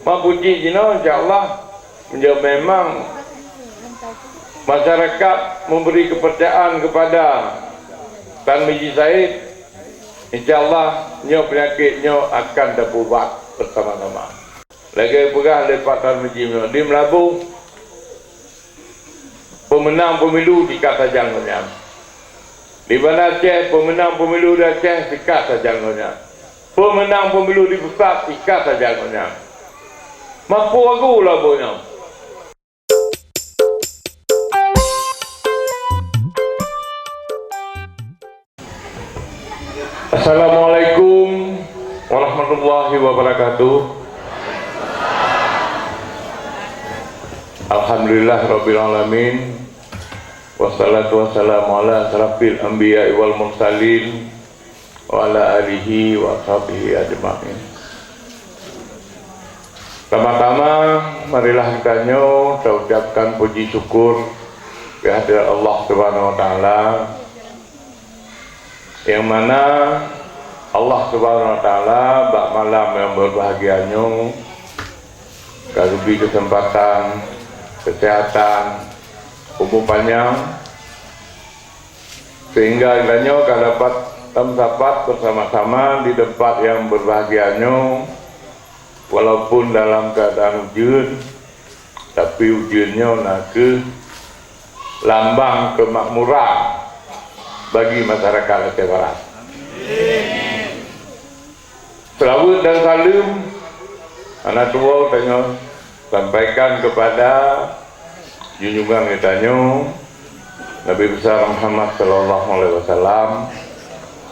Mapuji jino insyaallah memang masyarakat memberi kepercayaan kepada Tan Miji Said, insyaallah nyo penyakitnya akan dapat bersama-sama. Lagi pegah lepas Tan Miji di Melabu pemenang pemilu di Kata Jangonya. Di mana Aceh pemenang pemilu di Aceh di Kata Jangonya. Pemenang pemilu di pusat di Kata Jangonya. Mampu aku lah punya. Assalamualaikum warahmatullahi wabarakatuh. Alhamdulillah rabbil alamin. Wassalatu wassalamu ala asrafil anbiya'i wal mursalin wa ala alihi wa sahbihi ajma'in. Pertama-tama marilah kita ucapkan puji syukur kehadirat Allah Subhanahu wa taala, yang mana Allah Subhanahu wa taala bak malam yang berbahagianya karubi kesempatan, kesehatan, umur panjang, sehingga kita akan dapat tempat bersama-sama di tempat yang berbahagianya, walaupun dalam keadaan ujian, tapi ujiannya nak ke lambang kemakmuran bagi masyarakat Aceh Barat. Selawat dan salam anak tua tanya sampaikan kepada junjungan kitanya Nabi besar Muhammad sallallahu alaihi wasallam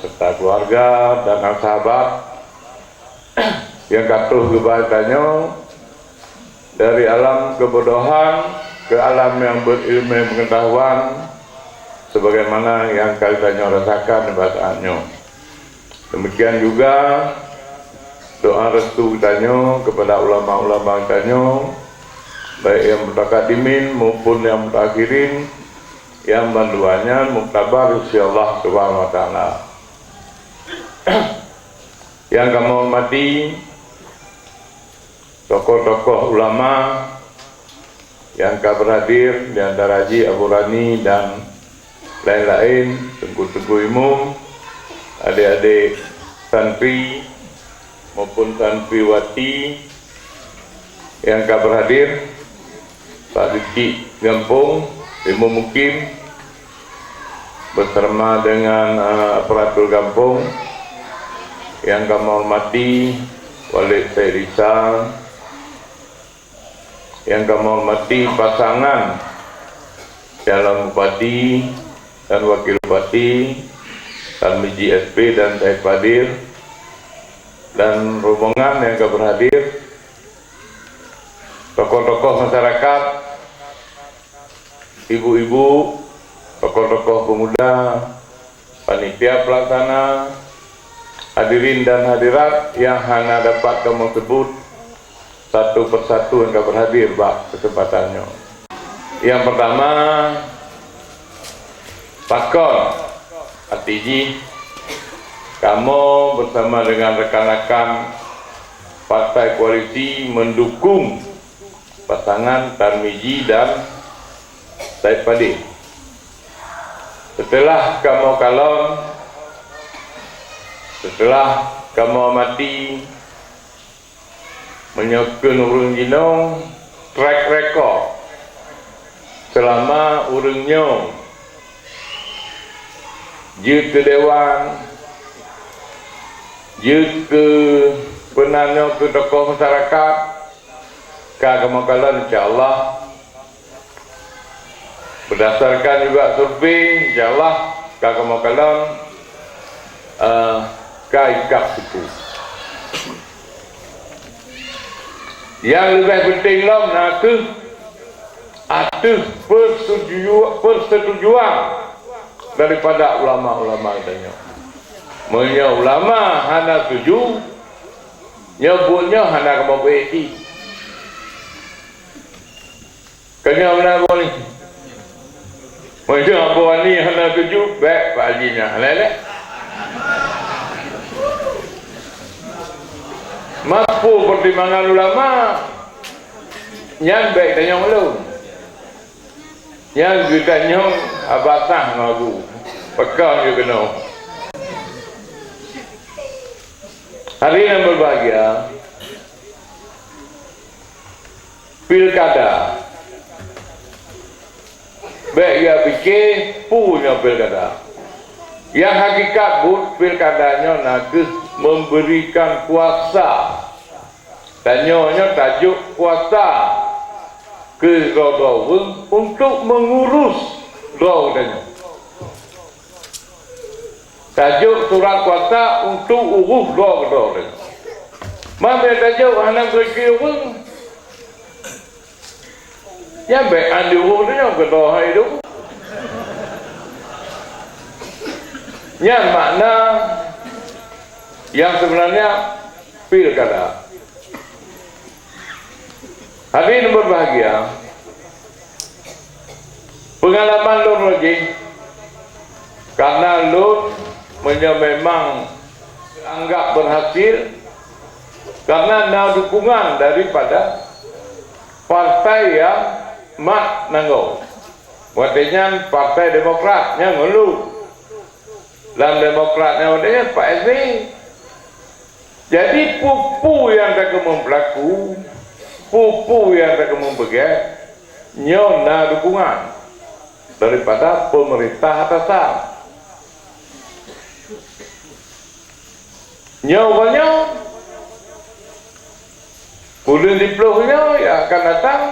serta keluarga dan sahabat yang katuh kepadanya dari alam kebodohan ke alam yang berilmu pengetahuan, sebagaimana yang kalian rasakan bacaannya. Demikian juga doa restu kitanya kepada ulama-ulama kitanya, baik yang mutakadimin maupun yang mutakhirin, yang bantuannya muktabar insyaallah subhanahu wa ta'ala. Yang kami hormati tokoh-tokoh ulama yang berhadir di antara Haji Abu Rani dan lain-lain, tengku-tengku umum, adik-adik santri maupun santriwati yang berhadir, Pak Diki Gampung, Imam Mukim bersama dengan aparatur Gampung, yang kami hormati Walid Said Rizal, yang kami hormati pasangan calon bupati dan wakil bupati Tan Miji SP dan Said Fadil, dan rombongan yang berhadir, tokoh-tokoh masyarakat, ibu-ibu, tokoh-tokoh pemuda, panitia pelaksana, hadirin dan hadirat yang hanya dapat kamu sebut satu persatu yang berhadir bak kesempatannya. Yang pertama, Pakon Atiji, kamu bersama dengan rekan-rekan partai koalisi mendukung pasangan Tan Miji dan Said Fadil. Setelah kamu calon, setelah kamu amati menyokong urung jinong track record selama urungnya jut ke dewan, jut ke penanya ke tokoh masyarakat, kamu kalon insyaallah berdasarkan juga survei insyaallah kamu kalon kaikap itu. Yang lebih penting lah nak ada persetujuan daripada ulama-ulama katanya. Mereka ulama hanya setuju, nyebutnya hanya kemampuan. Kena benar apa ni? Mereka apa ni hanya setuju, baik Pak Haji nya. Lelek. mampu pertimbangan ulama yang baik tanya belum yang kita nyong abatah ngaku pegang juga kena. Hari yang berbahagia pilkada baik ya fikir punya pilkada yang hakikat but pilkadanya nak memberikan kuasa dan nyonya tajuk kuasa ke Raudaweng untuk mengurus Raudaweng. Tajuk surat kuasa untuk urus Raudaweng. Mana tajuk anak berkira yang baik andi urusnya ke doa itu. Yang makna yang sebenarnya pilkada. Hadirin berbahagia, pengalaman Lun lagi karena Lun memang anggap berhasil karena ada dukungan daripada partai yang mat nanggo, wadahnya partai Demokratnya ngeluh dan Demokratnya wadahnya Pak SB. Jadi pupu yang tak mempelaku, pupu yang tak membegat, nyona dukungan daripada pemerintah atasan. Nyawanya, bulan diplohnya yang akan datang,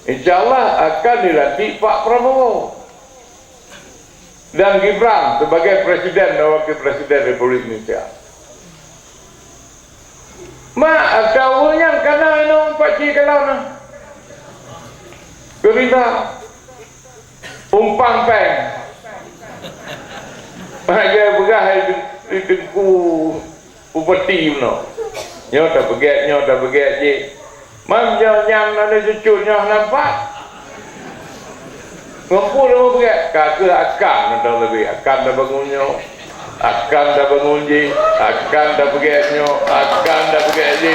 insya Allah akan dilantik Pak Prabowo dan Gibran sebagai Presiden dan Wakil Presiden Republik Indonesia. Mak awalnya karena ini Pak Cik kalau na Gerindra umpang peng dia begah di dengku upeti no nyota beget je mam yang ada cucunya nampak ngumpul mau beget kata akan ada lebih akan dah bangunnya akan dah bangun je akan dah begetnya akan dah beget je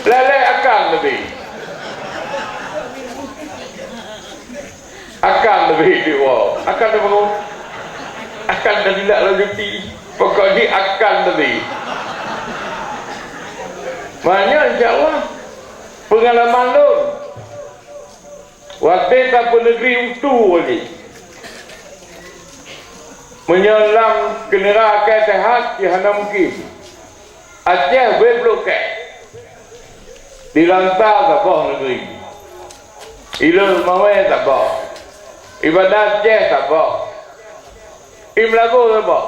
lele akan lebih di wow akan dah bangun akan dah tidak lanjuti pokoknya akan lebih maknanya insyaAllah pengalaman tu waktu tanpa negeri utuh lagi menyelam kenera ke sehat yang mungkin Aceh berblokade dilantar tak boh negeri ilmu mawai tak boh ibadat Aceh tak boh Imlago tak boh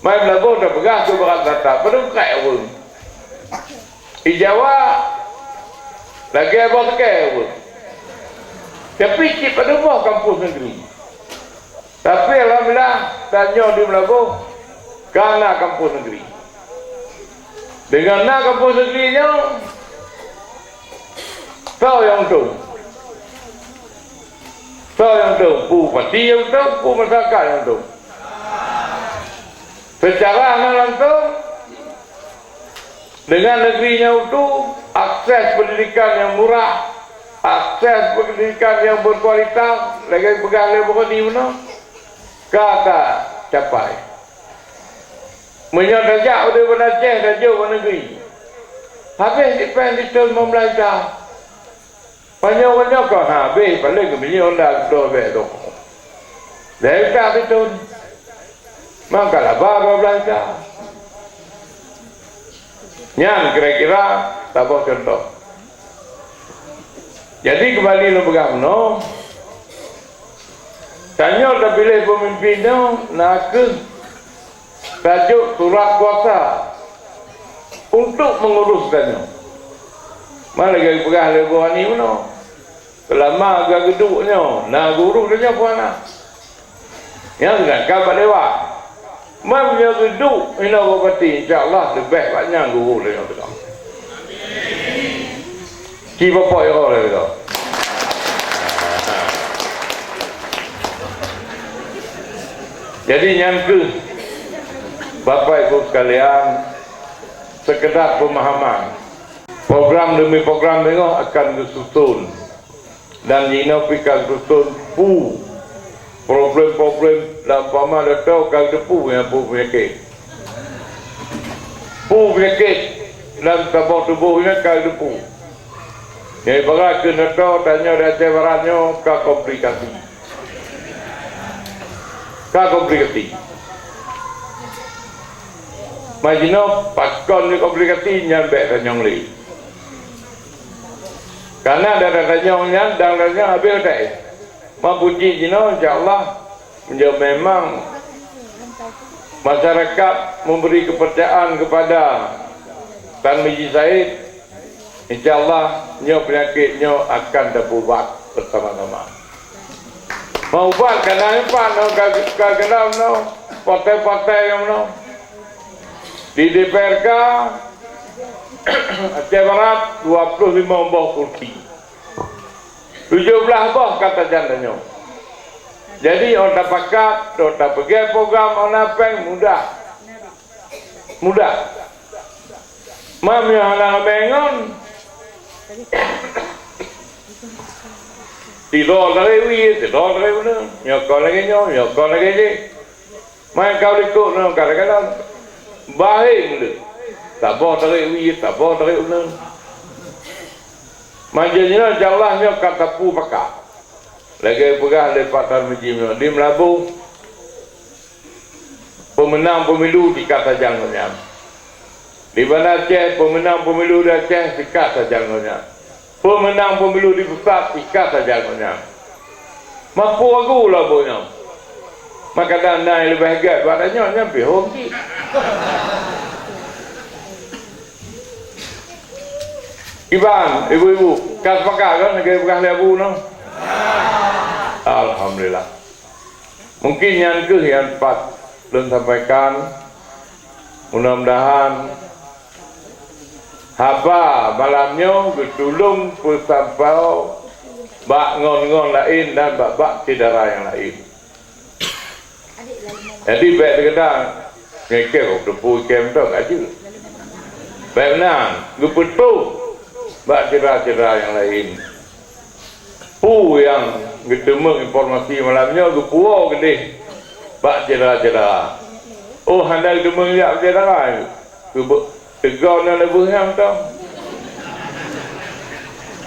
mai Imlago tak begah tu berat data berdekat pun di Jawa lagi apa sekali pun tapi cip pada bawah kampus negeri tapi alhamdulillah tanya di Melabuh karena kampus negeri dengan kampus negerinya tahu yang untung bupati yang untung masyarakat yang untung secara langsung dengan negerinya untung akses pendidikan yang murah akses pendidikan yang berkualitas lagi pegang lebih ni mana kata capai menyodar jauh daripada Aceh dan jauh negeri habis dipendidikan membelajar banyak-banyak kau habis paling kemudian dah doa tu dari tak itu maka lah baru belajar yang kira-kira tak apa contoh. Jadi kembali lu pegang no. Tanya dah pilih pemimpinnya nak tajuk surat kuasa untuk menguruskannya. Mana lagi pegang lebuh ni mana? Selama agak geduknya, nak guru dia puan nak. Yang dengan kabar lewat. Mana geduk ini bupati insya-Allah lebih banyak guru dia tu. Ki bapak yang orang itu. Jadi yang ke Bapak Ibu sekalian, sekedar pemahaman, program demi program tengok akan disusun dan jino pikir susun problem-problem dalam pama datang kau depu yang penyakit dalam tubuhnya kau depu yang ibarat ke datang tanya dan cewarannya kau komplikasi Majino pakon ni komplikasi nyampe tanyong li. Karena ada tanyongnya dan tanyong habis tak. Mampuji jino insyaallah memang masyarakat memberi kepercayaan kepada Tan Miji Said. Insyaallah nyo penyakitnya akan dapat bersama-sama. Mau buat kadang apa no kadang no partai-partai yang no di DPRK Aceh Barat 25 buah kursi 17 buah kata jandanya. Jadi orang pakat orang pergi program orang peng mudah mam yang anak bengon tidur dari mana nyokol lagi je main kau ikut no kadang-kadang baik dulu, tabah dari ulang. Manjanya jalannya kata pu pakak. Lagi pegah lepas Tan Miji di Melabu. Pemenang pemilu di kata jangannya. Di mana Aceh pemenang pemilu di Aceh di kata jangannya. Pemenang pemilu di pusat di kata jangannya. Mampu aku lah punya. Maka dana yang lebih hebat badannya nyampe hoki. Iban, ibu-ibu, kas pakak kan negara bekas lebu no. Alhamdulillah. Mungkin yang ke yang empat belum sampaikan. Mudah-mudahan haba malamnya bertulung persampau bak ngon-ngon lain dan bak cedera yang lain. Jadi baik terkadang ngekep depu kem tu kat je. Baik menang, gepetu bak cedera-cedera yang lain. Yang gedemeng informasi malamnya gepuo gede bak cedera-cedera. Handai gedemeng yak cedera. Tegar nak lebih yang tu.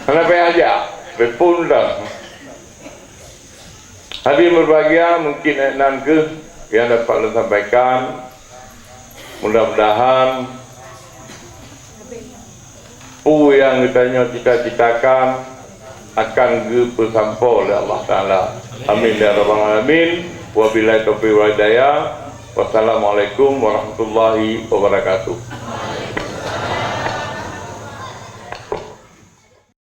Kenapa aja? Berpun dah. Hadirin berbahagia, mungkin enam ke yang dapat disampaikan. Mudah-mudahan yang kita cita-citakan akan bersampai oleh Allah Ta'ala. Amin ya rabbal alamin. Wabillahi taufiq wal hidayah. Wassalamualaikum warahmatullahi wabarakatuh.